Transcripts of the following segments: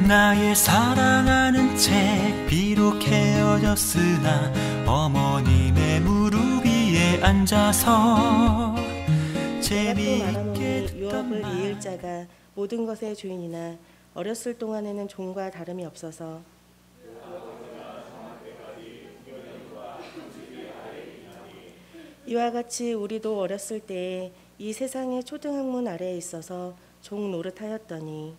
나의 사랑하는 책 비록 헤어졌으나 어머님의 무릎 위에 앉아서 재미있게 유업을 이을 자가 모든 것의 주인이나 어렸을 동안에는 종과 다름이 없어서 이와 같이 우리도 어렸을 때에 이 세상의 초등학문 아래에 있어서 종 노릇하였더니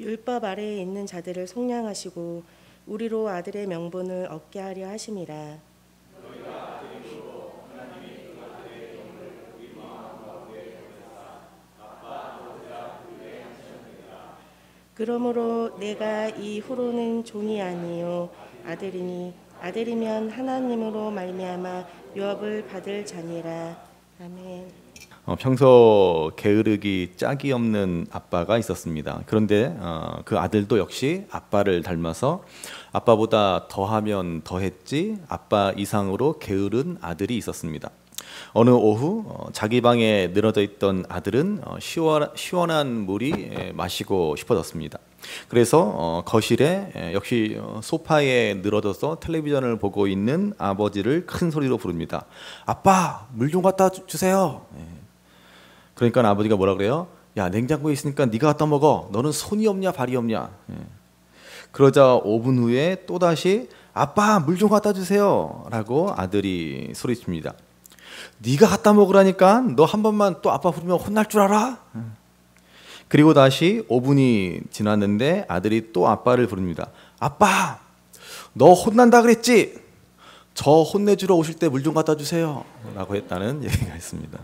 율법 아래에 있는 자들을 속량하시고 우리로 아들의 명분을 얻게 하려 하심이라. 그러므로 내가 이후로는 종이 아니요 아들이니 아들이면 하나님으로 말미암아 유업을 받을 자니라. 아멘. 평소 게으르기 짝이 없는 아빠가 있었습니다. 그런데 그 아들도 역시 아빠를 닮아서 아빠보다 더하면 더했지 아빠 이상으로 게으른 아들이 있었습니다. 어느 오후 자기 방에 늘어져 있던 아들은 시원한 물이 마시고 싶어졌습니다. 그래서 거실에 역시 소파에 늘어져서 텔레비전을 보고 있는 아버지를 큰 소리로 부릅니다. 아빠, 물 좀 갖다 주세요. 그러니까 아버지가 뭐라 그래요? 야, 냉장고에 있으니까 네가 갖다 먹어. 너는 손이 없냐 발이 없냐. 그러자 5분 후에 또다시 아빠, 물 좀 갖다 주세요 라고 아들이 소리칩니다. 네가 갖다 먹으라니까. 너 한 번만 또 아빠 부르면 혼날 줄 알아? 그리고 다시 5분이 지났는데 아들이 또 아빠를 부릅니다. 아빠, 너 혼난다 그랬지? 저 혼내주러 오실 때 물 좀 갖다 주세요 라고 했다는 얘기가 있습니다.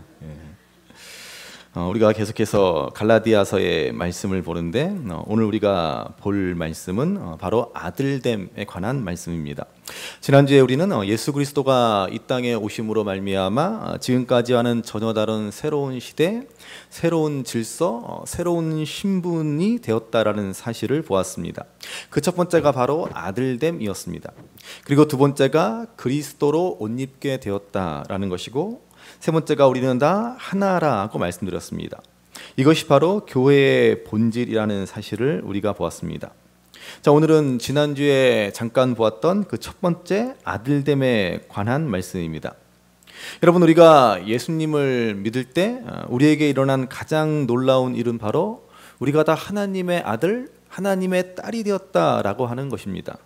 우리가 계속해서 갈라디아서의 말씀을 보는데 오늘 우리가 볼 말씀은 바로 아들됨에 관한 말씀입니다. 지난주에 우리는 예수 그리스도가 이 땅에 오심으로 말미암아 지금까지와는 전혀 다른 새로운 시대, 새로운 질서, 새로운 신분이 되었다라는 사실을 보았습니다. 그 첫 번째가 바로 아들됨이었습니다. 그리고 두 번째가 그리스도로 옷 입게 되었다라는 것이고 세 번째가 우리는 다 하나라고 말씀드렸습니다. 이것이 바로 교회의 본질이라는 사실을 우리가 보았습니다. 자, 오늘은 지난주에 잠깐 보았던 그 첫 번째 아들됨에 관한 말씀입니다. 여러분, 우리가 예수님을 믿을 때 우리에게 일어난 가장 놀라운 일은 바로 우리가 다 하나님의 아들, 하나님의 딸이 되었다라고 하는 것입니다.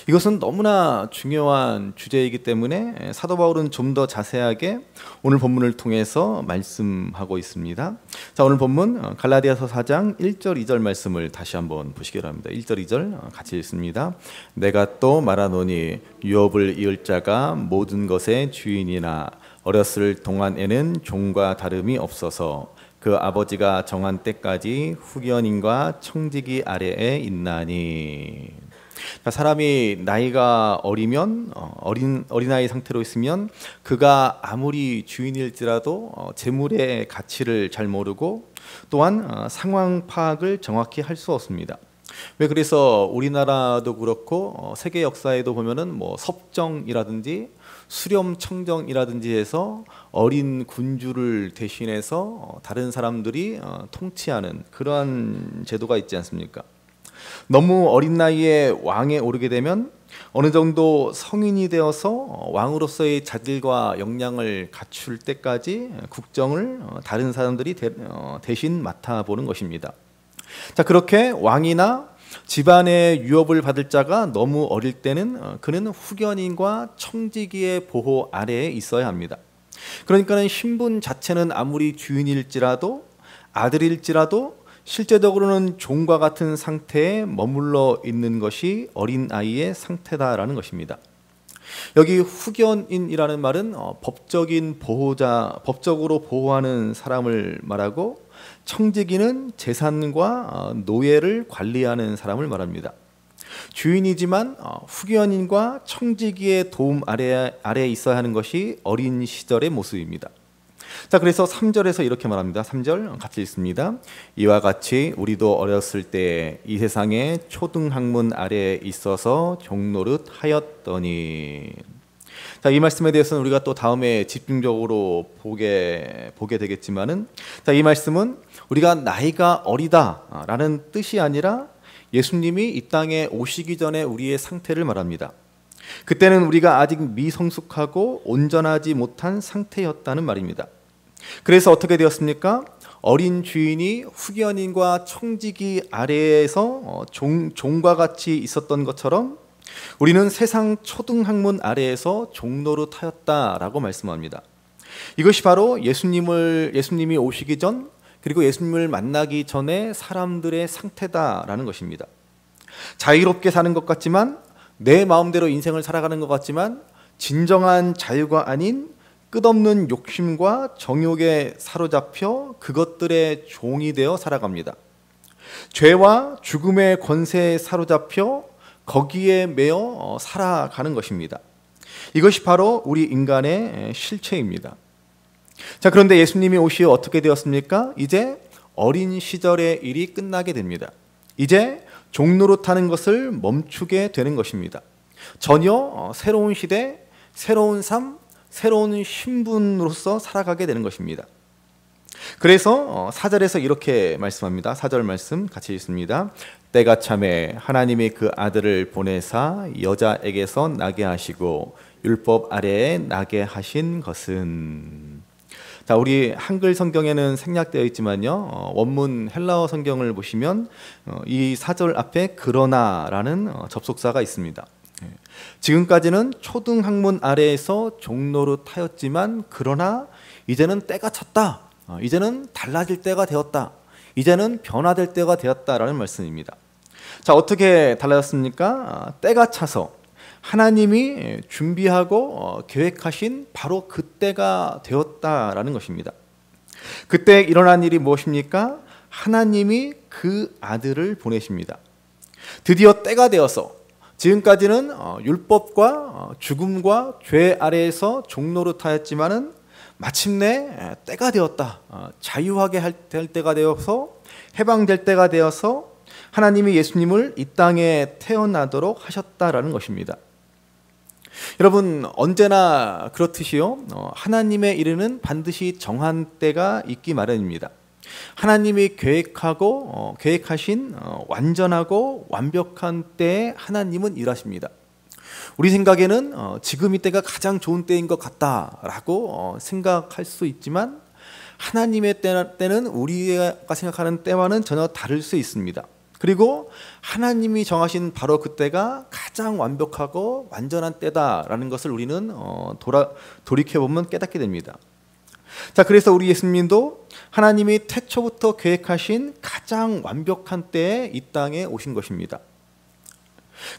이것은 너무나 중요한 주제이기 때문에 사도 바울은 좀 더 자세하게 오늘 본문을 통해서 말씀하고 있습니다. 자, 오늘 본문 갈라디아서 4장 1절 2절 말씀을 다시 한번 보시기 바랍니다. 1절 2절 같이 읽습니다. 내가 또 말하노니 유업을 이을 자가 모든 것의 주인이나 어렸을 동안에는 종과 다름이 없어서 그 아버지가 정한 때까지 후견인과 청지기 아래에 있나니. 사람이 나이가 어리면 어린아이 상태로 있으면 그가 아무리 주인일지라도 재물의 가치를 잘 모르고 또한 상황 파악을 정확히 할 수 없습니다. 왜 그래서 우리나라도 그렇고 세계 역사에도 보면은 뭐 섭정이라든지 수렴청정이라든지 해서 어린 군주를 대신해서 다른 사람들이 통치하는 그러한 제도가 있지 않습니까? 너무 어린 나이에 왕에 오르게 되면 어느 정도 성인이 되어서 왕으로서의 자질과 역량을 갖출 때까지 국정을 다른 사람들이 대신 맡아보는 것입니다. 자, 그렇게 왕이나 집안의 유업을 받을 자가 너무 어릴 때는 그는 후견인과 청지기의 보호 아래에 있어야 합니다. 그러니까는 신분 자체는 아무리 주인일지라도 아들일지라도 실제적으로는 종과 같은 상태에 머물러 있는 것이 어린아이의 상태다라는 것입니다. 여기 후견인이라는 말은 법적인 보호자, 법적으로 보호하는 사람을 말하고 청지기는 재산과 노예를 관리하는 사람을 말합니다. 주인이지만 후견인과 청지기의 도움 아래에 있어야 하는 것이 어린 시절의 모습입니다. 자, 그래서 3절에서 이렇게 말합니다. 3절 같이 읽습니다. 이와 같이 우리도 어렸을 때 이 세상의 초등학문 아래에 있어서 종노릇 하였더니. 자, 자, 이 말씀에 대해서는 우리가 또 다음에 집중적으로 보게 되겠지만은, 자, 이 말씀은 우리가 나이가 어리다라는 뜻이 아니라 예수님이 이 땅에 오시기 전에 우리의 상태를 말합니다. 그때는 우리가 아직 미성숙하고 온전하지 못한 상태였다는 말입니다. 그래서 어떻게 되었습니까? 어린 주인이 후견인과 청지기 아래에서 종과 같이 있었던 것처럼 우리는 세상 초등학문 아래에서 종노릇하였다라고 말씀합니다. 이것이 바로 예수님이 오시기 전, 그리고 예수님을 만나기 전에 사람들의 상태다라는 것입니다. 자유롭게 사는 것 같지만, 내 마음대로 인생을 살아가는 것 같지만, 진정한 자유가 아닌 끝없는 욕심과 정욕에 사로잡혀 그것들의 종이 되어 살아갑니다. 죄와 죽음의 권세에 사로잡혀 거기에 매여 살아가는 것입니다. 이것이 바로 우리 인간의 실체입니다. 자, 그런데 예수님이 오시어 어떻게 되었습니까? 이제 어린 시절의 일이 끝나게 됩니다. 이제 종노릇하는 것을 멈추게 되는 것입니다. 전혀 새로운 시대, 새로운 삶, 새로운 신분으로서 살아가게 되는 것입니다. 그래서 4절에서 이렇게 말씀합니다. 4절 말씀 같이 읽습니다. 때가 참에 하나님이 그 아들을 보내사 여자에게서 나게 하시고 율법 아래에 나게 하신 것은. 자, 우리 한글 성경에는 생략되어 있지만요, 원문 헬라어 성경을 보시면 이 4절 앞에 그러나라는 접속사가 있습니다. 지금까지는 초등학문 아래에서 종노릇하였지만, 그러나 이제는 때가 찼다, 이제는 달라질 때가 되었다, 이제는 변화될 때가 되었다라는 말씀입니다. 자, 어떻게 달라졌습니까? 때가 차서 하나님이 준비하고 계획하신 바로 그때가 되었다라는 것입니다. 그때 일어난 일이 무엇입니까? 하나님이 그 아들을 보내십니다. 드디어 때가 되어서, 지금까지는 율법과 죽음과 죄 아래에서 종노릇하였지만은 마침내 때가 되었다, 자유하게 될 때가 되어서, 해방될 때가 되어서 하나님이 예수님을 이 땅에 태어나도록 하셨다라는 것입니다. 여러분, 언제나 그렇듯이요, 하나님의 일에는 반드시 정한 때가 있기 마련입니다. 하나님이 계획하신 완전하고 완벽한 때에 하나님은 일하십니다. 우리 생각에는 지금 이 때가 가장 좋은 때인 것 같다라고 생각할 수 있지만, 하나님의 때는 우리가 생각하는 때와는 전혀 다를 수 있습니다. 그리고 하나님이 정하신 바로 그때가 가장 완벽하고 완전한 때다라는 것을 우리는 돌이켜보면 깨닫게 됩니다. 자, 그래서 우리 예수님도 하나님이 태초부터 계획하신 가장 완벽한 때에 이 땅에 오신 것입니다.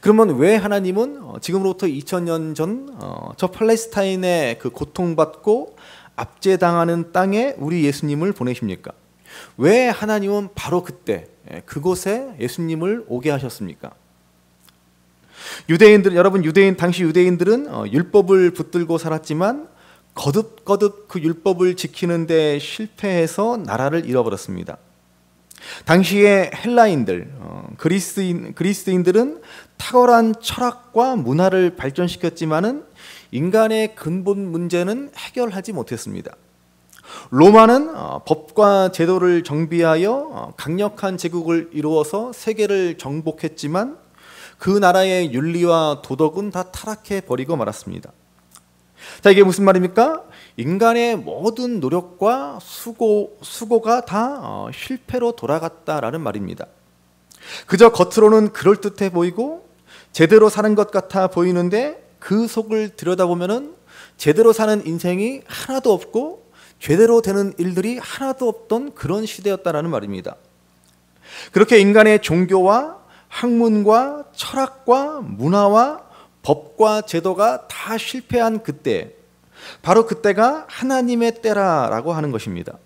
그러면 왜 하나님은 지금으로부터 2000년 전 저 팔레스타인의 그 고통받고 압제당하는 땅에 우리 예수님을 보내십니까? 왜 하나님은 바로 그때 그곳에 예수님을 오게 하셨습니까? 당시 유대인들은 율법을 붙들고 살았지만 거듭 그 율법을 지키는 데 실패해서 나라를 잃어버렸습니다. 당시의 헬라인들, 그리스인들은 탁월한 철학과 문화를 발전시켰지만은 인간의 근본 문제는 해결하지 못했습니다. 로마는 법과 제도를 정비하여 강력한 제국을 이루어서 세계를 정복했지만 그 나라의 윤리와 도덕은 다 타락해 버리고 말았습니다. 자, 이게 무슨 말입니까? 인간의 모든 노력과 수고가 다 실패로 돌아갔다라는 말입니다. 그저 겉으로는 그럴듯해 보이고 제대로 사는 것 같아 보이는데 그 속을 들여다보면은 제대로 사는 인생이 하나도 없고 제대로 되는 일들이 하나도 없던 그런 시대였다라는 말입니다. 그렇게 인간의 종교와 학문과 철학과 문화와 법과 제도가 다 실패한 그때, 바로 그때가 하나님의 때라라고 하는 것입니다.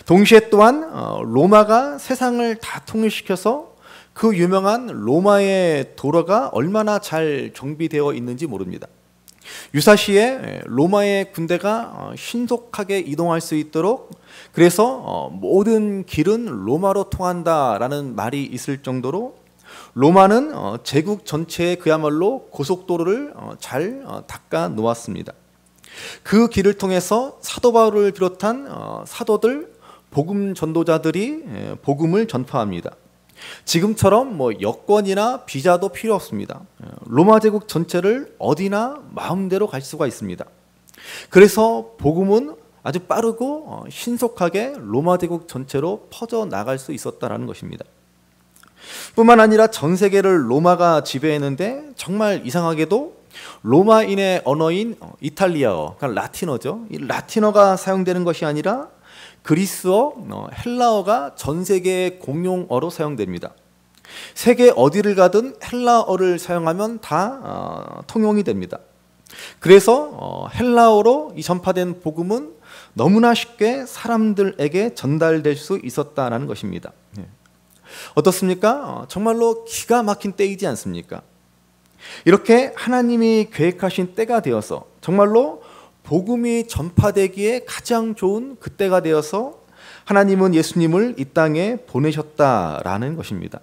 동시에 또한 로마가 세상을 다 통일시켜서 그 유명한 로마의 도로가 얼마나 잘 정비되어 있는지 모릅니다. 유사시에 로마의 군대가 신속하게 이동할 수 있도록, 그래서 모든 길은 로마로 통한다라는 말이 있을 정도로 로마는 제국 전체에 그야말로 고속도로를 잘 닦아 놓았습니다. 그 길을 통해서 사도 바울을 비롯한 사도들, 복음 전도자들이 복음을 전파합니다. 지금처럼 여권이나 비자도 필요 없습니다. 로마 제국 전체를 어디나 마음대로 갈 수가 있습니다. 그래서 복음은 아주 빠르고 신속하게 로마 제국 전체로 퍼져 나갈 수 있었다라는 것입니다. 뿐만 아니라 전 세계를 로마가 지배했는데 정말 이상하게도 로마인의 언어인 이탈리아어, 그러니까 라틴어죠. 이 라틴어가 사용되는 것이 아니라 그리스어, 헬라어가 전 세계의 공용어로 사용됩니다. 세계 어디를 가든 헬라어를 사용하면 다 통용이 됩니다. 그래서 헬라어로 이 전파된 복음은 너무나 쉽게 사람들에게 전달될 수 있었다는 것입니다. 어떻습니까? 정말로 기가 막힌 때이지 않습니까? 이렇게 하나님이 계획하신 때가 되어서 정말로 복음이 전파되기에 가장 좋은 그때가 되어서 하나님은 예수님을 이 땅에 보내셨다라는 것입니다.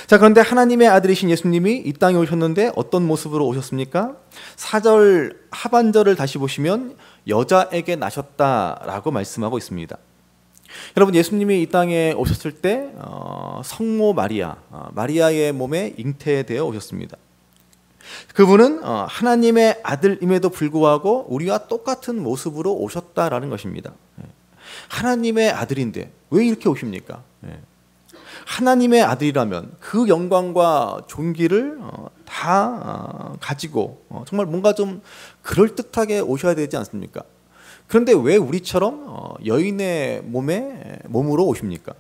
자, 그런데 하나님의 아들이신 예수님이 이 땅에 오셨는데 어떤 모습으로 오셨습니까? 4절 하반절을 다시 보시면 여자에게 나셨다라고 말씀하고 있습니다. 여러분, 예수님이 이 땅에 오셨을 때 성모 마리아의 몸에 잉태되어 오셨습니다. 그분은 하나님의 아들임에도 불구하고 우리와 똑같은 모습으로 오셨다라는 것입니다. 하나님의 아들인데 왜 이렇게 오십니까? 하나님의 아들이라면 그 영광과 존귀를 다 가지고 정말 뭔가 좀 그럴듯하게 오셔야 되지 않습니까? 그런데 왜 우리처럼 여인의 몸으로 오십니까?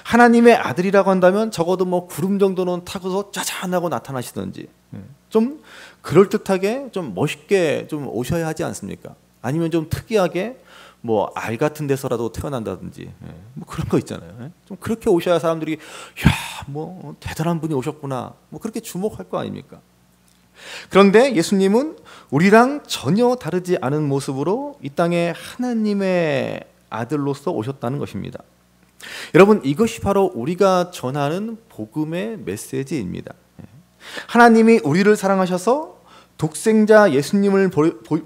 하나님의 아들이라고 한다면 적어도 구름 정도는 타고서 짜잔하고 나타나시든지 좀 그럴듯하게 좀 멋있게 좀 오셔야 하지 않습니까? 아니면 좀 특이하게 알 같은 데서라도 태어난다든지 그런 거 있잖아요. 좀 그렇게 오셔야 사람들이 야, 대단한 분이 오셨구나 그렇게 주목할 거 아닙니까? 그런데 예수님은 우리랑 전혀 다르지 않은 모습으로 이 땅에 하나님의 아들로서 오셨다는 것입니다. 여러분, 이것이 바로 우리가 전하는 복음의 메시지입니다. 하나님이 우리를 사랑하셔서 독생자 예수님을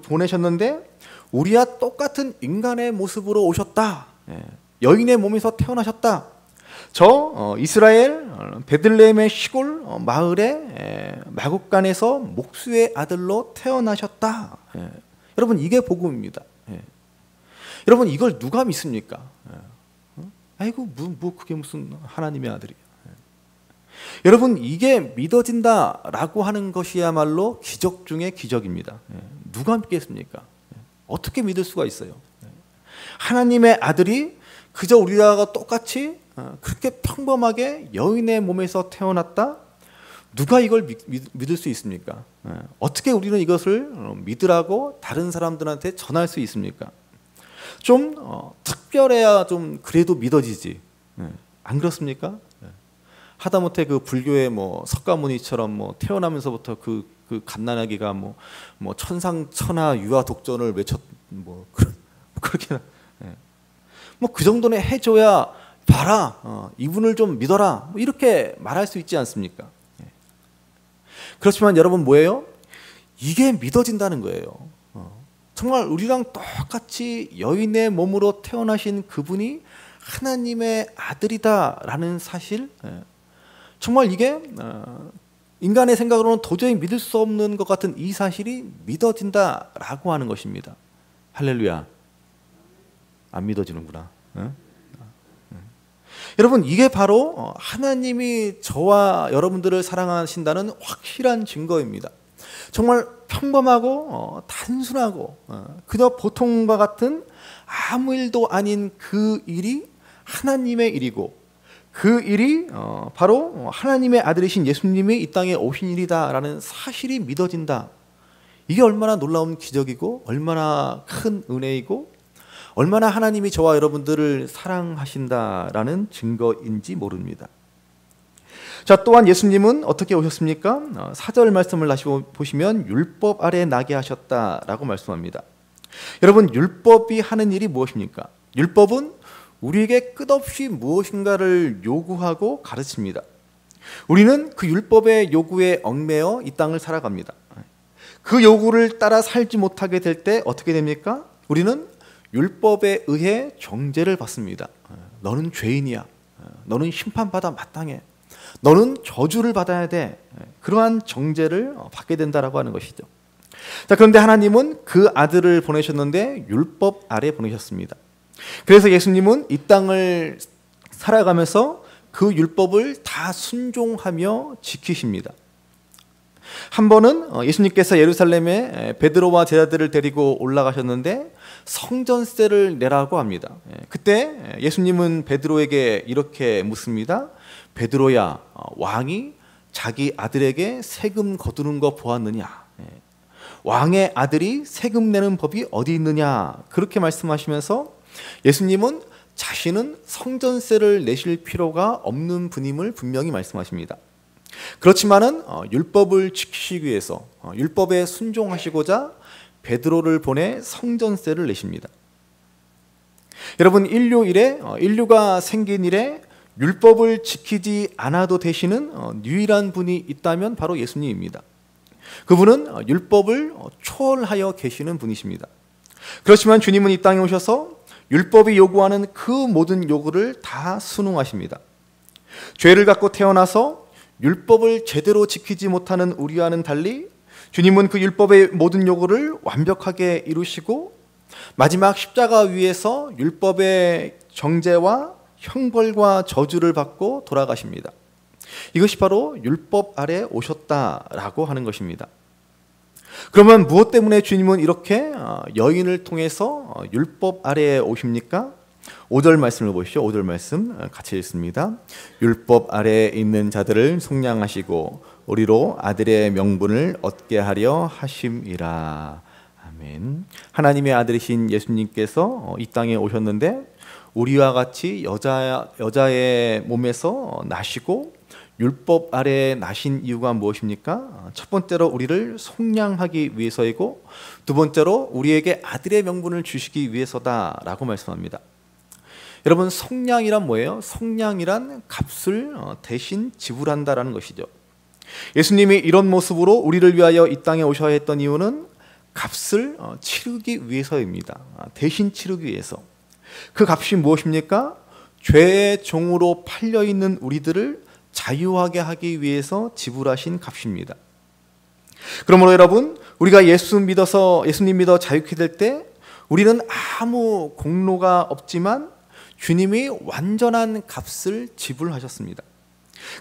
보내셨는데 우리와 똑같은 인간의 모습으로 오셨다. 여인의 몸에서 태어나셨다. 저 이스라엘 베들레헴의 시골 마을의 마국간에서 목수의 아들로 태어나셨다. 여러분, 이게 복음입니다. 여러분, 이걸 누가 믿습니까? 아이고 그게 무슨 하나님의 아들이야. 여러분, 이게 믿어진다라고 하는 것이야말로 기적 중에 기적입니다. 누가 믿겠습니까? 어떻게 믿을 수가 있어요? 하나님의 아들이 그저 우리와 똑같이 그렇게 평범하게 여인의 몸에서 태어났다? 누가 이걸 믿을 수 있습니까? 어떻게 우리는 이것을 믿으라고 다른 사람들한테 전할 수 있습니까? 좀 특별해야 좀 그래도 믿어지지. 안 그렇습니까? 하다못해 그 불교의 석가모니처럼 태어나면서부터 그 갓난아기가 천상천하 유아 독전을 외쳤 그렇게 그 정도는 해줘야 봐라, 이분을 좀 믿어라, 이렇게 말할 수 있지 않습니까? 그렇지만 여러분, 뭐예요? 이게 믿어진다는 거예요. 정말 우리랑 똑같이 여인의 몸으로 태어나신 그분이 하나님의 아들이다라는 사실, 정말 이게 인간의 생각으로는 도저히 믿을 수 없는 것 같은 이 사실이 믿어진다라고 하는 것입니다. 할렐루야. 안 믿어지는구나. 여러분, 이게 바로 하나님이 저와 여러분들을 사랑하신다는 확실한 증거입니다. 정말 평범하고 단순하고 그저 보통과 같은 아무 일도 아닌 그 일이 하나님의 일이고, 그 일이 바로 하나님의 아들이신 예수님이 이 땅에 오신 일이다라는 사실이 믿어진다. 이게 얼마나 놀라운 기적이고 얼마나 큰 은혜이고 얼마나 하나님이 저와 여러분들을 사랑하신다라는 증거인지 모릅니다. 자, 또한 예수님은 어떻게 오셨습니까? 4절 말씀을 다시 보시면 율법 아래 나게 하셨다라고 말씀합니다. 여러분, 율법이 하는 일이 무엇입니까? 율법은 우리에게 끝없이 무엇인가를 요구하고 가르칩니다. 우리는 그 율법의 요구에 얽매여 이 땅을 살아갑니다. 그 요구를 따라 살지 못하게 될 때 어떻게 됩니까? 우리는 율법에 의해 정죄를 받습니다. 너는 죄인이야. 너는 심판받아 마땅해. 너는 저주를 받아야 돼. 그러한 정죄를 받게 된다라고 하는 것이죠. 자, 그런데 하나님은 그 아들을 보내셨는데 율법 아래 보내셨습니다. 그래서 예수님은 이 땅을 살아가면서 그 율법을 다 순종하며 지키십니다. 한 번은 예수님께서 예루살렘에 베드로와 제자들을 데리고 올라가셨는데 성전세를 내라고 합니다. 그때 예수님은 베드로에게 이렇게 묻습니다. 베드로야, 왕이 자기 아들에게 세금 거두는 거 보았느냐? 왕의 아들이 세금 내는 법이 어디 있느냐? 그렇게 말씀하시면서 예수님은 자신은 성전세를 내실 필요가 없는 분임을 분명히 말씀하십니다. 그렇지만은 율법을 지키시기 위해서 율법에 순종하시고자 베드로를 보내 성전세를 내십니다. 여러분, 인류가 생긴 이래 율법을 지키지 않아도 되시는 유일한 분이 있다면 바로 예수님입니다. 그분은 율법을 초월하여 계시는 분이십니다. 그렇지만 주님은 이 땅에 오셔서 율법이 요구하는 그 모든 요구를 다 순응하십니다. 죄를 갖고 태어나서 율법을 제대로 지키지 못하는 우리와는 달리 주님은 그 율법의 모든 요구를 완벽하게 이루시고 마지막 십자가 위에서 율법의 정죄와 형벌과 저주를 받고 돌아가십니다. 이것이 바로 율법 아래 오셨다라고 하는 것입니다. 그러면 무엇 때문에 주님은 이렇게 여인을 통해서 율법 아래에 오십니까? 5절 말씀을 보시죠. 5절 말씀 같이 읽습니다. 율법 아래에 있는 자들을 속량하시고 우리로 아들의 명분을 얻게 하려 하심이라. 아멘. 하나님의 아들이신 예수님께서 이 땅에 오셨는데 우리와 같이 여자의 몸에서 나시고 율법 아래에 나신 이유가 무엇입니까? 첫 번째로 우리를 속량하기 위해서이고 두 번째로 우리에게 아들의 명분을 주시기 위해서다라고 말씀합니다. 여러분, 속량이란 뭐예요? 속량이란 값을 대신 지불한다라는 것이죠. 예수님이 이런 모습으로 우리를 위하여 이 땅에 오셔야 했던 이유는 값을 치르기 위해서입니다. 대신 치르기 위해서. 그 값이 무엇입니까? 죄의 종으로 팔려 있는 우리들을 자유하게 하기 위해서 지불하신 값입니다. 그러므로 여러분, 우리가 예수님 믿어 자유케 될 때 우리는 아무 공로가 없지만 주님이 완전한 값을 지불하셨습니다.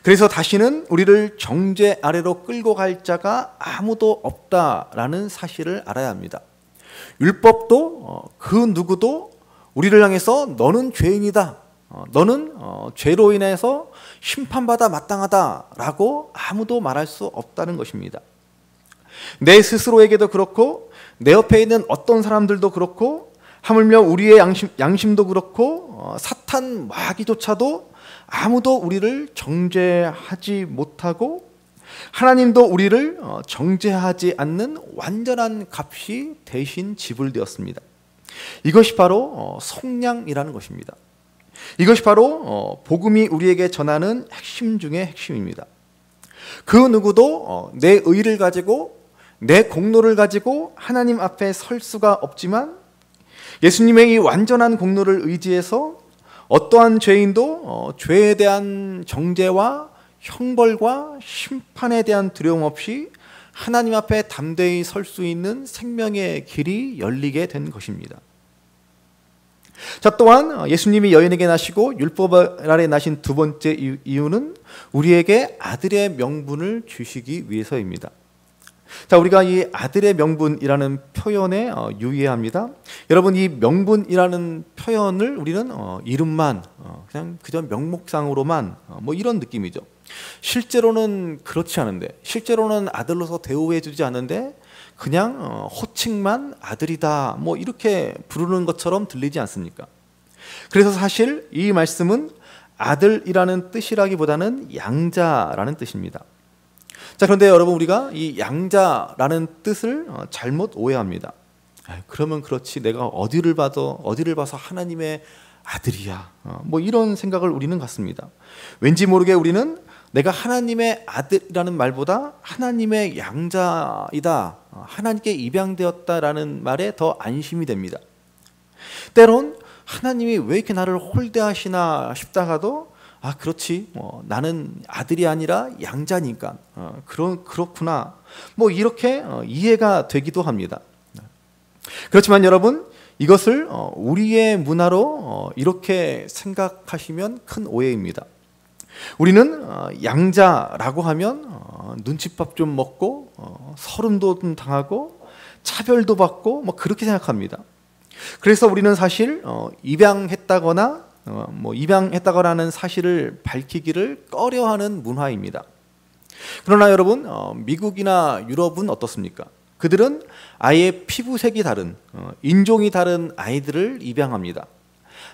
그래서 다시는 우리를 정죄 아래로 끌고 갈 자가 아무도 없다라는 사실을 알아야 합니다. 율법도 그 누구도 우리를 향해서 너는 죄인이다, 너는 죄로 인해서 심판받아 마땅하다라고 아무도 말할 수 없다는 것입니다. 내 스스로에게도 그렇고 내 옆에 있는 어떤 사람들도 그렇고 하물며 우리의 양심도 그렇고 사탄 마귀조차도 아무도 우리를 정죄하지 못하고 하나님도 우리를 정죄하지 않는 완전한 값이 대신 지불되었습니다. 이것이 바로 속량이라는 것입니다. 이것이 바로 복음이 우리에게 전하는 핵심 중의 핵심입니다. 그 누구도 내 의를 가지고 내 공로를 가지고 하나님 앞에 설 수가 없지만 예수님의 이 완전한 공로를 의지해서 어떠한 죄인도 죄에 대한 정죄와 형벌과 심판에 대한 두려움 없이 하나님 앞에 담대히 설 수 있는 생명의 길이 열리게 된 것입니다. 자, 또한 예수님이 여인에게 나시고 율법 아래 나신 두 번째 이유는 우리에게 아들의 명분을 주시기 위해서입니다. 자, 우리가 이 아들의 명분이라는 표현에 유의해야 합니다. 여러분, 이 명분이라는 표현을 우리는 이름만 그냥 그저 명목상으로만 뭐 이런 느낌이죠. 실제로는 그렇지 않은데, 실제로는 아들로서 대우해주지 않는데 그냥 호칭만 아들이다 뭐 이렇게 부르는 것처럼 들리지 않습니까? 그래서 사실 이 말씀은 아들이라는 뜻이라기보다는 양자라는 뜻입니다. 자, 그런데 여러분, 우리가 이 양자라는 뜻을 잘못 오해합니다. 그러면 그렇지, 내가 어디를 봐서 하나님의 아들이야, 뭐 이런 생각을 우리는 갖습니다. 왠지 모르게 우리는 내가 하나님의 아들이라는 말보다 하나님의 양자이다, 하나님께 입양되었다라는 말에 더 안심이 됩니다. 때론 하나님이 왜 이렇게 나를 홀대하시나 싶다가도 그렇지, 나는 아들이 아니라 양자니까 그렇구나, 이렇게 이해가 되기도 합니다. 그렇지만 여러분, 이것을 우리의 문화로 이렇게 생각하시면 큰 오해입니다. 우리는 양자라고 하면 눈칫밥 좀 먹고 서름도 좀 당하고 차별도 받고 그렇게 생각합니다. 그래서 우리는 사실 입양했다거나는 사실을 밝히기를 꺼려하는 문화입니다. 그러나 여러분, 미국이나 유럽은 어떻습니까? 그들은 아예 피부색이 다른, 인종이 다른 아이들을 입양합니다.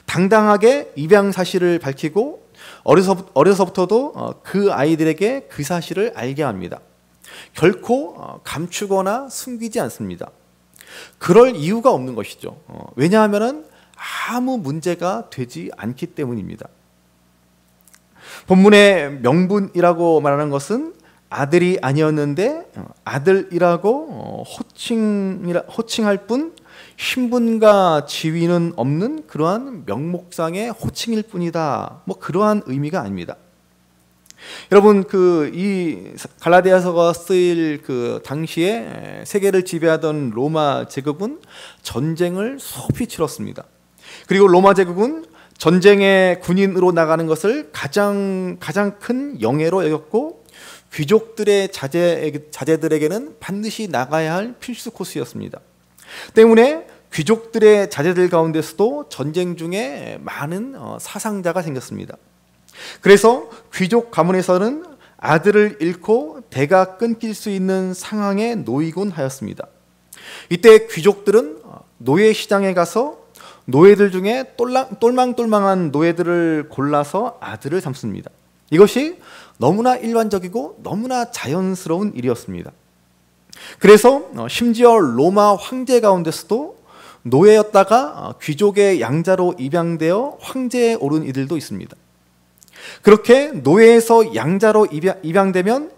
당당하게 입양 사실을 밝히고 어려서부터도 그 아이들에게 그 사실을 알게 합니다. 결코 감추거나 숨기지 않습니다. 그럴 이유가 없는 것이죠. 왜냐하면 아무 문제가 되지 않기 때문입니다. 본문의 명분이라고 말하는 것은 아들이 아니었는데 아들이라고 호칭할 뿐 신분과 지위는 없는 그러한 명목상의 호칭일 뿐이다, 그러한 의미가 아닙니다. 여러분, 이 갈라디아서가 쓰일 당시에 세계를 지배하던 로마 제국은 전쟁을 소피 치렀습니다. 그리고 로마 제국은 전쟁에 군인으로 나가는 것을 가장 큰 영예로 여겼고, 귀족들의 자제들에게는 반드시 나가야 할 필수 코스였습니다. 때문에 귀족들의 자제들 가운데서도 전쟁 중에 많은 사상자가 생겼습니다. 그래서 귀족 가문에서는 아들을 잃고 대가 끊길 수 있는 상황에 놓이곤 하였습니다. 이때 귀족들은 노예 시장에 가서 노예들 중에 똘망똘망한 노예들을 골라서 아들을 삼습니다. 이것이 너무나 일반적이고 너무나 자연스러운 일이었습니다. 그래서 심지어 로마 황제 가운데서도 노예였다가 귀족의 양자로 입양되어 황제에 오른 이들도 있습니다. 그렇게 노예에서 양자로 입양되면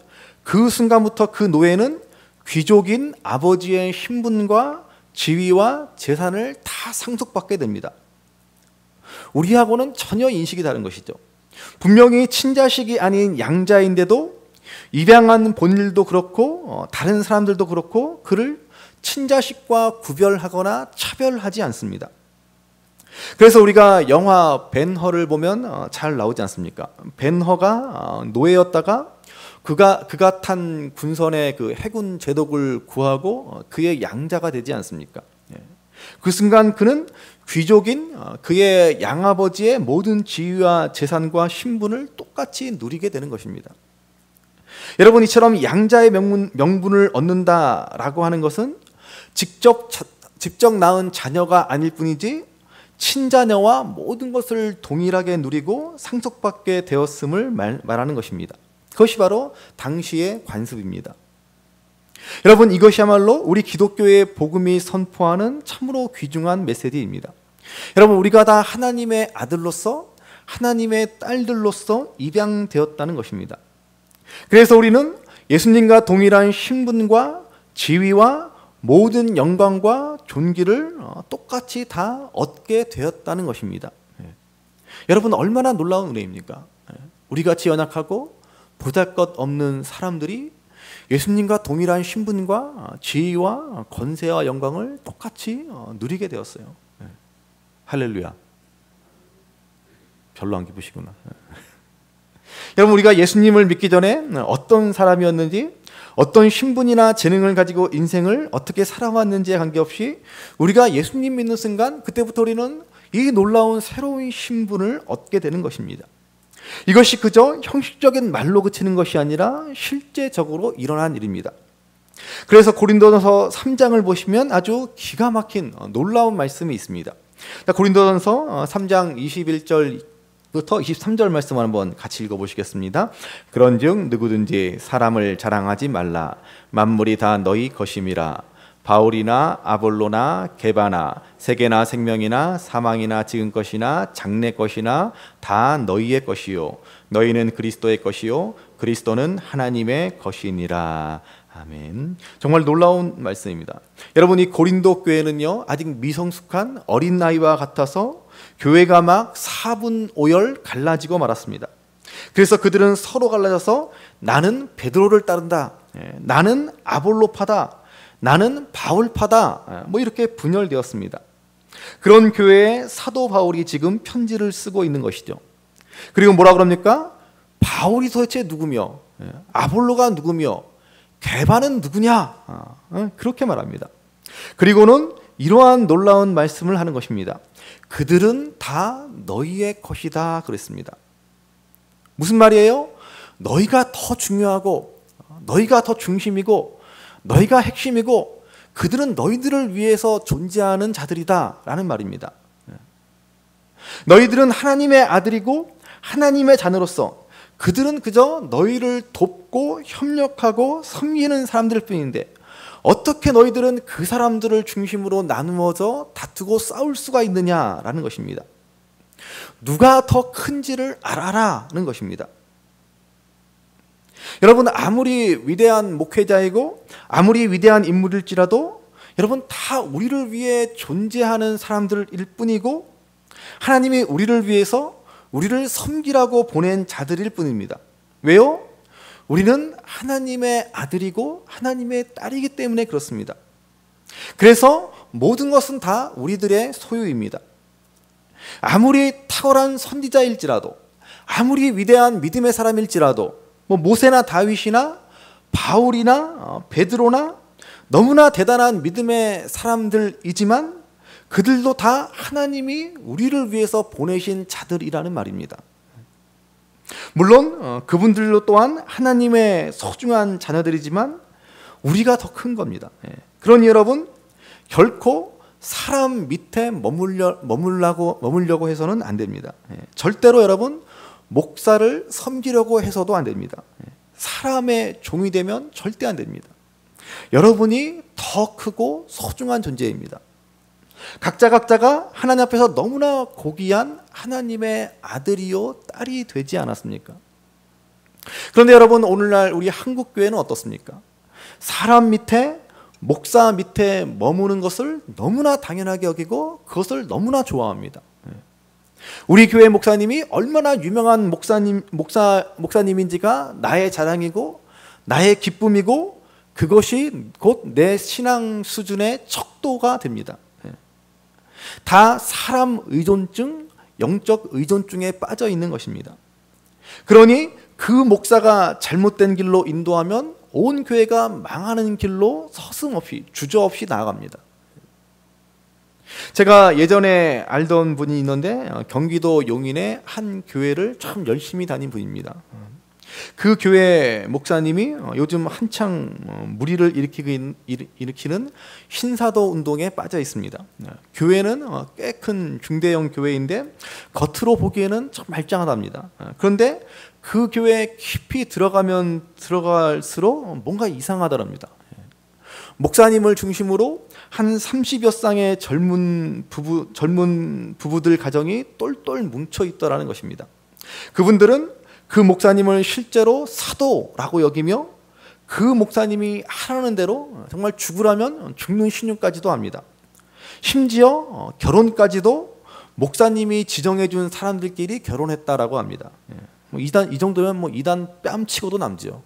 그 순간부터 그 노예는 귀족인 아버지의 신분과 지위와 재산을 다 상속받게 됩니다. 우리하고는 전혀 인식이 다른 것이죠. 분명히 친자식이 아닌 양자인데도 입양한 본인도 그렇고 다른 사람들도 그렇고 그를 친자식과 구별하거나 차별하지 않습니다. 그래서 우리가 영화 벤허를 보면 잘 나오지 않습니까? 벤허가 노예였다가 그가 탄 군선의 해군 제독을 구하고 그의 양자가 되지 않습니까? 그 순간 그는 귀족인 그의 양아버지의 모든 지위와 재산과 신분을 똑같이 누리게 되는 것입니다. 여러분, 이처럼 양자의 명분을 얻는다라고 하는 것은 직접 낳은 자녀가 아닐 뿐이지 친자녀와 모든 것을 동일하게 누리고 상속받게 되었음을 말하는 것입니다. 그것이 바로 당시의 관습입니다. 여러분, 이것이야말로 우리 기독교의 복음이 선포하는 참으로 귀중한 메시지입니다. 여러분, 우리가 다 하나님의 아들로서 하나님의 딸들로서 입양되었다는 것입니다. 그래서 우리는 예수님과 동일한 신분과 지위와 모든 영광과 존귀를 똑같이 다 얻게 되었다는 것입니다. 여러분, 얼마나 놀라운 은혜입니까? 우리같이 연약하고 보잘것없는 사람들이 예수님과 동일한 신분과 지위와 권세와 영광을 똑같이 누리게 되었어요. 할렐루야. 별로 안 기쁘시구나. 여러분, 우리가 예수님을 믿기 전에 어떤 사람이었는지, 어떤 신분이나 재능을 가지고 인생을 어떻게 살아왔는지에 관계없이 우리가 예수님 믿는 순간 그때부터 우리는 이 놀라운 새로운 신분을 얻게 되는 것입니다. 이것이 그저 형식적인 말로 그치는 것이 아니라 실제적으로 일어난 일입니다. 그래서 고린도전서 3장을 보시면 아주 기가 막힌 놀라운 말씀이 있습니다. 고린도전서 3장 21절부터 23절 말씀을 한번 같이 읽어보시겠습니다. 그런즉 누구든지 사람을 자랑하지 말라. 만물이 다 너희 것임이라. 바울이나 아볼로나 게바나 세계나 생명이나 사망이나 지금 것이나 장래 것이나 다 너희의 것이요 너희는 그리스도의 것이요 그리스도는 하나님의 것이니라. 아멘. 정말 놀라운 말씀입니다. 여러분, 이 고린도 교회는요 아직 미성숙한 어린 나이와 같아서 교회가 막 4분 5열 갈라지고 말았습니다. 그래서 그들은 서로 갈라져서 나는 베드로를 따른다, 나는 아볼로파다, 나는 바울파다, 뭐 이렇게 분열되었습니다. 그런 교회에 사도 바울이 지금 편지를 쓰고 있는 것이죠. 그리고 뭐라 그럽니까? 바울이 도대체 누구며 아볼로가 누구며 게바는 누구냐? 그렇게 말합니다. 그리고는 이러한 놀라운 말씀을 하는 것입니다. 그들은 다 너희의 것이다 그랬습니다. 무슨 말이에요? 너희가 더 중요하고 너희가 더 중심이고 너희가 핵심이고 그들은 너희들을 위해서 존재하는 자들이다 라는 말입니다. 너희들은 하나님의 아들이고 하나님의 자녀로서 그들은 그저 너희를 돕고 협력하고 섬기는 사람들 뿐인데 어떻게 너희들은 그 사람들을 중심으로 나누어져 다투고 싸울 수가 있느냐라는 것입니다. 누가 더 큰지를 알아라는 것입니다. 여러분, 아무리 위대한 목회자이고 아무리 위대한 인물일지라도 여러분 다 우리를 위해 존재하는 사람들일 뿐이고 하나님이 우리를 위해서 우리를 섬기라고 보낸 자들일 뿐입니다. 왜요? 우리는 하나님의 아들이고 하나님의 딸이기 때문에 그렇습니다. 그래서 모든 것은 다 우리들의 소유입니다. 아무리 탁월한 선지자일지라도 아무리 위대한 믿음의 사람일지라도 모세나 다윗이나 바울이나 베드로나 너무나 대단한 믿음의 사람들이지만 그들도 다 하나님이 우리를 위해서 보내신 자들이라는 말입니다. 물론 그분들도 또한 하나님의 소중한 자녀들이지만 우리가 더 큰 겁니다. 그러니 여러분, 결코 사람 밑에 머물려고 해서는 안 됩니다. 절대로 여러분 목사를 섬기려고 해서도 안 됩니다. 사람의 종이 되면 절대 안 됩니다. 여러분이 더 크고 소중한 존재입니다. 각자가 하나님 앞에서 너무나 고귀한 하나님의 아들이요 딸이 되지 않았습니까? 그런데 여러분, 오늘날 우리 한국 교회는 어떻습니까? 사람 밑에 목사 밑에 머무는 것을 너무나 당연하게 여기고 그것을 너무나 좋아합니다. 우리 교회 목사님이 얼마나 유명한 목사님인지가 나의 자랑이고 나의 기쁨이고 그것이 곧 내 신앙 수준의 척도가 됩니다. 다 사람 의존증, 영적 의존증에 빠져 있는 것입니다. 그러니 그 목사가 잘못된 길로 인도하면 온 교회가 망하는 길로 서슴없이 주저없이 나아갑니다. 제가 예전에 알던 분이 있는데 경기도 용인의 한 교회를 참 열심히 다닌 분입니다. 그 교회 목사님이 요즘 한창 무리를 일으키는 신사도 운동에 빠져 있습니다. 교회는 꽤 큰 중대형 교회인데 겉으로 보기에는 참 말짱하답니다. 그런데 그 교회에 깊이 들어갈수록 뭔가 이상하더랍니다. 목사님을 중심으로 한 30여 쌍의 젊은 부부들 가정이 똘똘 뭉쳐 있더라는 것입니다. 그분들은 그 목사님을 실제로 사도라고 여기며 그 목사님이 하라는 대로 정말 죽으라면 죽는 신용까지도 합니다. 심지어 결혼까지도 목사님이 지정해 준 사람들끼리 결혼했다라고 합니다. 이 정도면 이단 뺨치고도 남죠.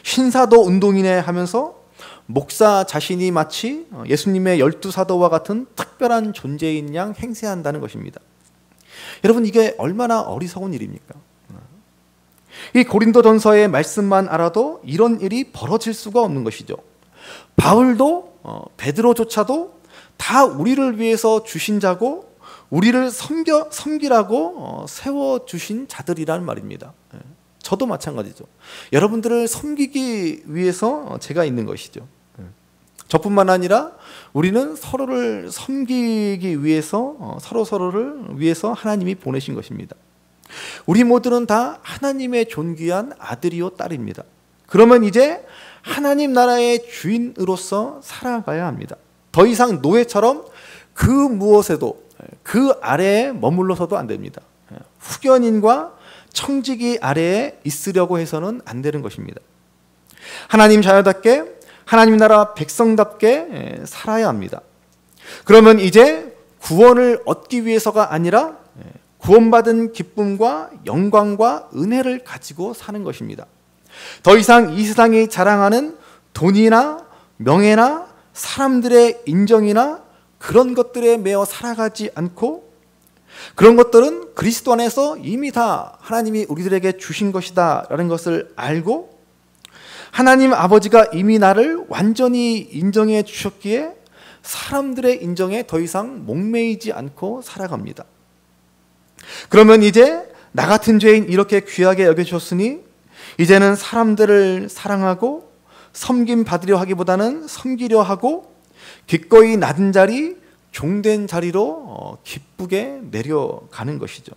신사도 운동이네 하면서 목사 자신이 마치 예수님의 12사도와 같은 특별한 존재인 양 행세한다는 것입니다. 여러분, 이게 얼마나 어리석은 일입니까? 이 고린도전서의 말씀만 알아도 이런 일이 벌어질 수가 없는 것이죠. 바울도 베드로조차도 다 우리를 위해서 주신 자고 우리를 섬기라고 세워주신 자들이라는 말입니다. 저도 마찬가지죠. 여러분들을 섬기기 위해서 제가 있는 것이죠. 저뿐만 아니라 우리는 서로를 섬기기 위해서 서로를 위해서 하나님이 보내신 것입니다. 우리 모두는 다 하나님의 존귀한 아들이요 딸입니다. 그러면 이제 하나님 나라의 주인으로서 살아가야 합니다. 더 이상 노예처럼 그 무엇에도 그 아래에 머물러서도 안 됩니다. 후견인과 청지기 아래에 있으려고 해서는 안 되는 것입니다. 하나님 자녀답게 하나님 나라 백성답게 살아야 합니다. 그러면 이제 구원을 얻기 위해서가 아니라 구원받은 기쁨과 영광과 은혜를 가지고 사는 것입니다. 더 이상 이 세상이 자랑하는 돈이나 명예나 사람들의 인정이나 그런 것들에 매여 살아가지 않고, 그런 것들은 그리스도 안에서 이미 다 하나님이 우리들에게 주신 것이다 라는 것을 알고, 하나님 아버지가 이미 나를 완전히 인정해 주셨기에 사람들의 인정에 더 이상 목매이지 않고 살아갑니다. 그러면 이제 나 같은 죄인 이렇게 귀하게 여겨주셨으니 이제는 사람들을 사랑하고 섬김 받으려 하기보다는 섬기려 하고 기꺼이 낮은 자리, 종된 자리로 기쁘게 내려가는 것이죠.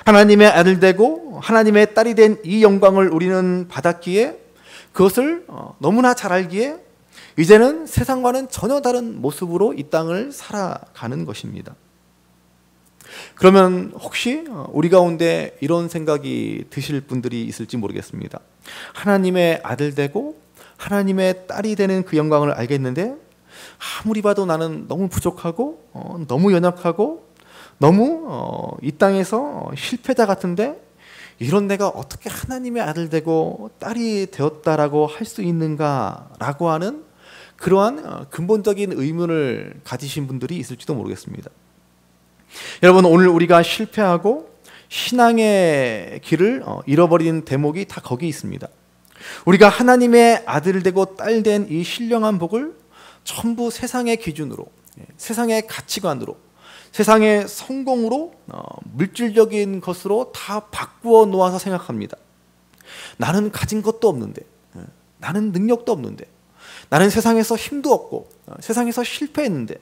하나님의 아들 되고 하나님의 딸이 된 이 영광을 우리는 받았기에, 그것을 너무나 잘 알기에 이제는 세상과는 전혀 다른 모습으로 이 땅을 살아가는 것입니다. 그러면 혹시 우리 가운데 이런 생각이 드실 분들이 있을지 모르겠습니다. 하나님의 아들 되고 하나님의 딸이 되는 그 영광을 알겠는데 아무리 봐도 나는 너무 부족하고 너무 연약하고 너무 이 땅에서 실패자 같은데 이런 내가 어떻게 하나님의 아들 되고 딸이 되었다라고 할 수 있는가라고 하는 그러한 근본적인 의문을 가지신 분들이 있을지도 모르겠습니다. 여러분, 오늘 우리가 실패하고 신앙의 길을 잃어버린 대목이 다 거기 있습니다. 우리가 하나님의 아들 되고 딸 된 이 신령한 복을 전부 세상의 기준으로, 세상의 가치관으로, 세상의 성공으로, 물질적인 것으로 다 바꾸어 놓아서 생각합니다. 나는 가진 것도 없는데, 나는 능력도 없는데, 나는 세상에서 힘도 없고 세상에서 실패했는데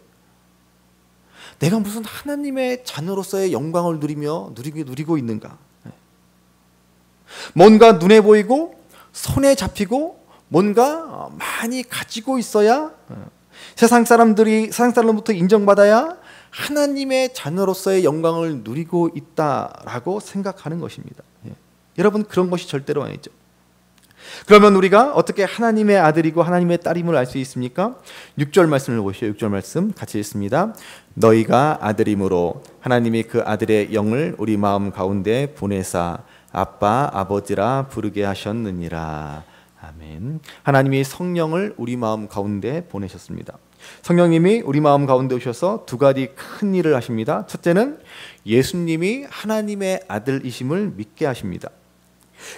내가 무슨 하나님의 자녀로서의 영광을 누리고 있는가? 뭔가 눈에 보이고 손에 잡히고 뭔가 많이 가지고 있어야 세상 사람로부터 인정받아야 하나님의 자녀로서의 영광을 누리고 있다라고 생각하는 것입니다. 여러분, 그런 것이 절대로 아니죠. 그러면 우리가 어떻게 하나님의 아들이고 하나님의 딸임을 알 수 있습니까? 6절 말씀을 보시죠. 6절 말씀 같이 읽습니다. 너희가 아들임으로 하나님이 그 아들의 영을 우리 마음 가운데 보내사 아빠 아버지라 부르게 하셨느니라. 아멘. 하나님이 성령을 우리 마음 가운데 보내셨습니다. 성령님이 우리 마음 가운데 오셔서 두 가지 큰 일을 하십니다. 첫째는 예수님이 하나님의 아들이심을 믿게 하십니다.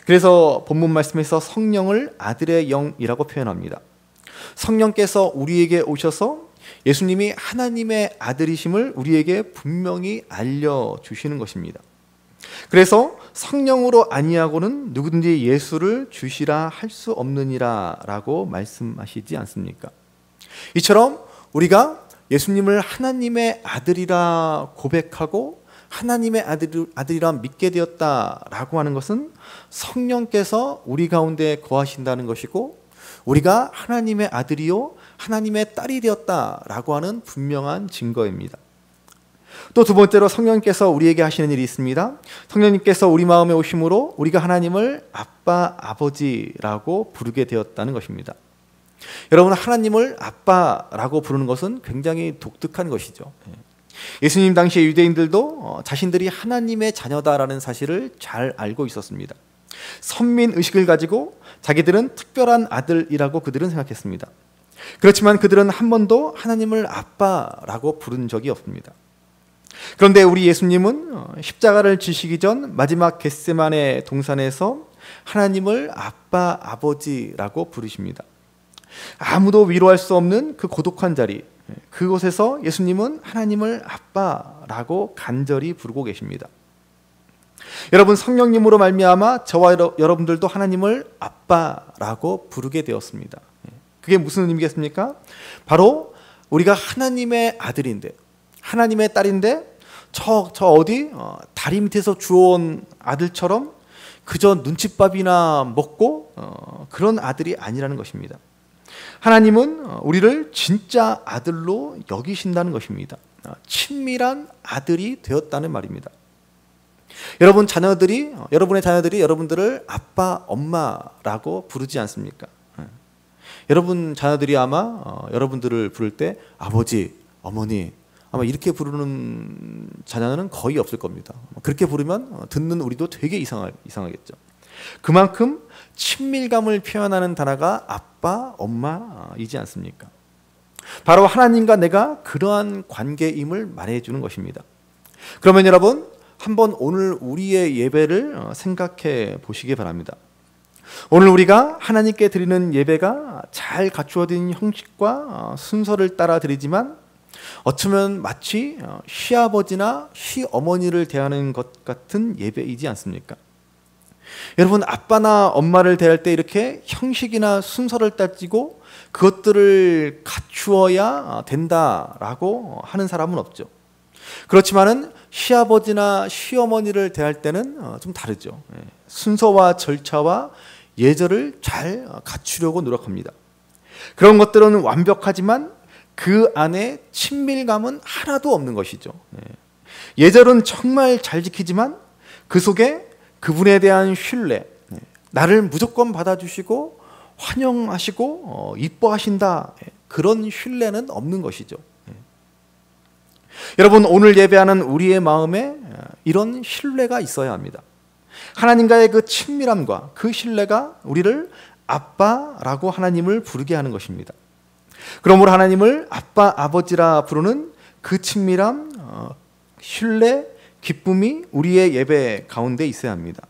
그래서 본문 말씀에서 성령을 아들의 영이라고 표현합니다. 성령께서 우리에게 오셔서 예수님이 하나님의 아들이심을 우리에게 분명히 알려주시는 것입니다. 그래서 성령으로 아니하고는 누구든지 예수를 주시라 할 수 없느니라 라고 말씀하시지 않습니까? 이처럼 우리가 예수님을 하나님의 아들이라 고백하고 하나님의 아들이라 믿게 되었다라고 하는 것은 성령께서 우리 가운데 거하신다는 것이고, 우리가 하나님의 아들이요 하나님의 딸이 되었다라고 하는 분명한 증거입니다. 또 두 번째로 성령께서 우리에게 하시는 일이 있습니다. 성령님께서 우리 마음에 오심으로 우리가 하나님을 아빠, 아버지라고 부르게 되었다는 것입니다. 여러분, 하나님을 아빠라고 부르는 것은 굉장히 독특한 것이죠. 예수님 당시의 유대인들도 자신들이 하나님의 자녀다라는 사실을 잘 알고 있었습니다. 선민 의식을 가지고 자기들은 특별한 아들이라고 그들은 생각했습니다. 그렇지만 그들은 한 번도 하나님을 아빠라고 부른 적이 없습니다. 그런데 우리 예수님은 십자가를 지시기 전 마지막 겟세마네 동산에서 하나님을 아빠, 아버지라고 부르십니다. 아무도 위로할 수 없는 그 고독한 자리, 그곳에서 예수님은 하나님을 아빠라고 간절히 부르고 계십니다. 여러분, 성령님으로 말미암아 저와 여러분들도 하나님을 아빠라고 부르게 되었습니다. 그게 무슨 의미겠습니까? 바로 우리가 하나님의 아들인데, 하나님의 딸인데 저 어디 다리 밑에서 주워온 아들처럼 그저 눈칫밥이나 먹고 그런 아들이 아니라는 것입니다. 하나님은 우리를 진짜 아들로 여기신다는 것입니다. 친밀한 아들이 되었다는 말입니다. 여러분의 자녀들이 여러분들을 아빠, 엄마라고 부르지 않습니까? 여러분 자녀들이 아마 여러분들을 부를 때 아버지, 어머니 아마 이렇게 부르는 자녀는 거의 없을 겁니다. 그렇게 부르면 듣는 우리도 되게 이상하겠죠. 그만큼 친밀감을 표현하는 단어가 아빠, 엄마이지 않습니까? 바로 하나님과 내가 그러한 관계임을 말해주는 것입니다. 그러면 여러분 한번 오늘 우리의 예배를 생각해 보시기 바랍니다. 오늘 우리가 하나님께 드리는 예배가 잘 갖추어진 형식과 순서를 따라 드리지만 어쩌면 마치 시아버지나 시어머니를 대하는 것 같은 예배이지 않습니까? 여러분 아빠나 엄마를 대할 때 이렇게 형식이나 순서를 따지고 그것들을 갖추어야 된다라고 하는 사람은 없죠. 그렇지만은 시아버지나 시어머니를 대할 때는 좀 다르죠. 순서와 절차와 예절을 잘 갖추려고 노력합니다. 그런 것들은 완벽하지만 그 안에 친밀감은 하나도 없는 것이죠. 예절은 정말 잘 지키지만 그 속에 그분에 대한 신뢰, 나를 무조건 받아주시고 환영하시고 이뻐하신다, 그런 신뢰는 없는 것이죠. 여러분 오늘 예배하는 우리의 마음에 이런 신뢰가 있어야 합니다. 하나님과의 그 친밀함과 그 신뢰가 우리를 아빠라고 하나님을 부르게 하는 것입니다. 그러므로 하나님을 아빠, 아버지라 부르는 그 친밀함, 신뢰, 기쁨이 우리의 예배 가운데 있어야 합니다.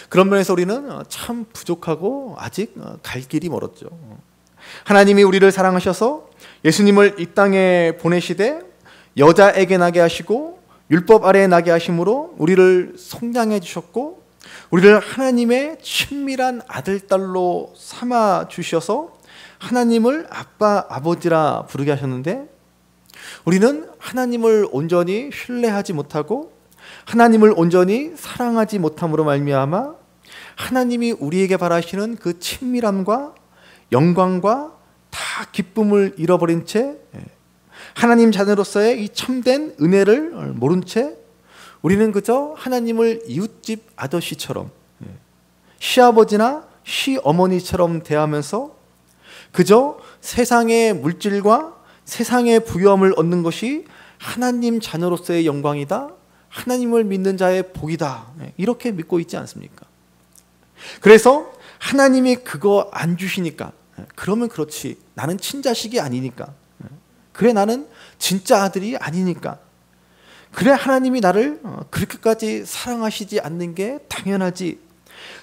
그런 면에서 우리는 참 부족하고 아직 갈 길이 멀었죠. 하나님이 우리를 사랑하셔서 예수님을 이 땅에 보내시되 여자에게 나게 하시고 율법 아래에 나게 하심으로 우리를 속량해 주셨고 우리를 하나님의 친밀한 아들, 딸로 삼아 주셔서 하나님을 아빠, 아버지라 부르게 하셨는데 우리는 하나님을 온전히 신뢰하지 못하고 하나님을 온전히 사랑하지 못함으로 말미암아 하나님이 우리에게 바라시는 그 친밀함과 영광과 다 기쁨을 잃어버린 채 하나님 자녀로서의 이 참된 은혜를 모른 채 우리는 그저 하나님을 이웃집 아저씨처럼 시아버지나 시어머니처럼 대하면서 그저 세상의 물질과 세상의 부유함을 얻는 것이 하나님 자녀로서의 영광이다, 하나님을 믿는 자의 복이다, 이렇게 믿고 있지 않습니까? 그래서 하나님이 그거 안 주시니까 그러면 그렇지, 나는 친자식이 아니니까, 그래 나는 진짜 아들이 아니니까, 그래 하나님이 나를 그렇게까지 사랑하시지 않는 게 당연하지,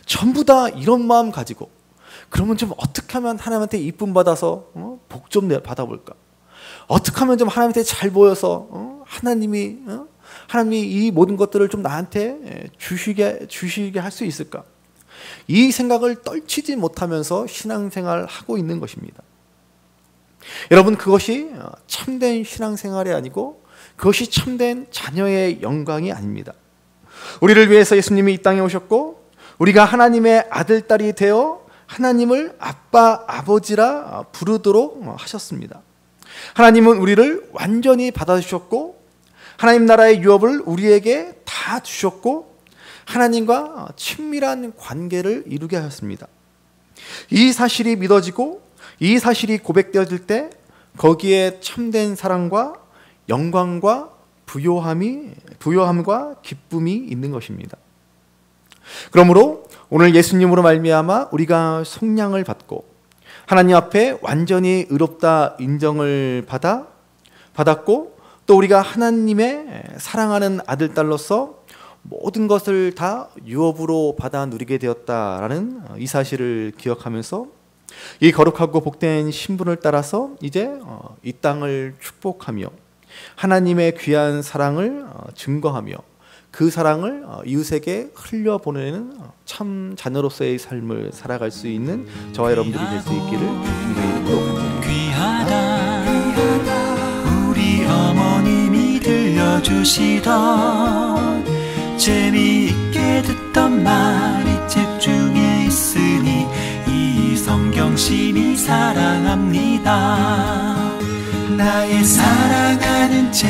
전부 다 이런 마음 가지고 그러면 좀 어떻게 하면 하나님한테 이쁨 받아서 복 좀 받아볼까, 어떻게 하면 좀 하나님한테 잘 보여서 하나님이 이 모든 것들을 좀 나한테 주시게 할 수 있을까, 이 생각을 떨치지 못하면서 신앙생활을 하고 있는 것입니다. 여러분 그것이 참된 신앙생활이 아니고 그것이 참된 자녀의 영광이 아닙니다. 우리를 위해서 예수님이 이 땅에 오셨고 우리가 하나님의 아들, 딸이 되어 하나님을 아빠, 아버지라 부르도록 하셨습니다. 하나님은 우리를 완전히 받아주셨고 하나님 나라의 유업을 우리에게 다 주셨고 하나님과 친밀한 관계를 이루게 하셨습니다. 이 사실이 믿어지고 이 사실이 고백되어질 때 거기에 참된 사랑과 영광과 부요함과 기쁨이 있는 것입니다. 그러므로 오늘 예수님으로 말미암아 우리가 속량을 받고 하나님 앞에 완전히 의롭다 인정을 받았고 또 우리가 하나님의 사랑하는 아들, 딸로서 모든 것을 다 유업으로 받아 누리게 되었다라는 이 사실을 기억하면서 이 거룩하고 복된 신분을 따라서 이제 이 땅을 축복하며 하나님의 귀한 사랑을 증거하며 그 사랑을 이웃에게 흘려보내는 참 자녀로서의 삶을 살아갈 수 있는 저와 여러분들이 될 수 있기를 주님의 이름으로 귀하다 우리 어머님이 들려주시던 재미있게 듣던 말이 책 중에 있으니 이 성경 심히 사랑합니다. 나의 사랑하는 채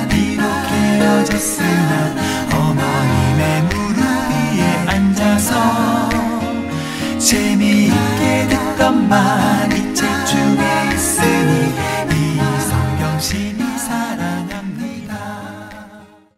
비록 헤어졌으나 어머님의 무릎 위에 앉아서 재미있게 듣던 말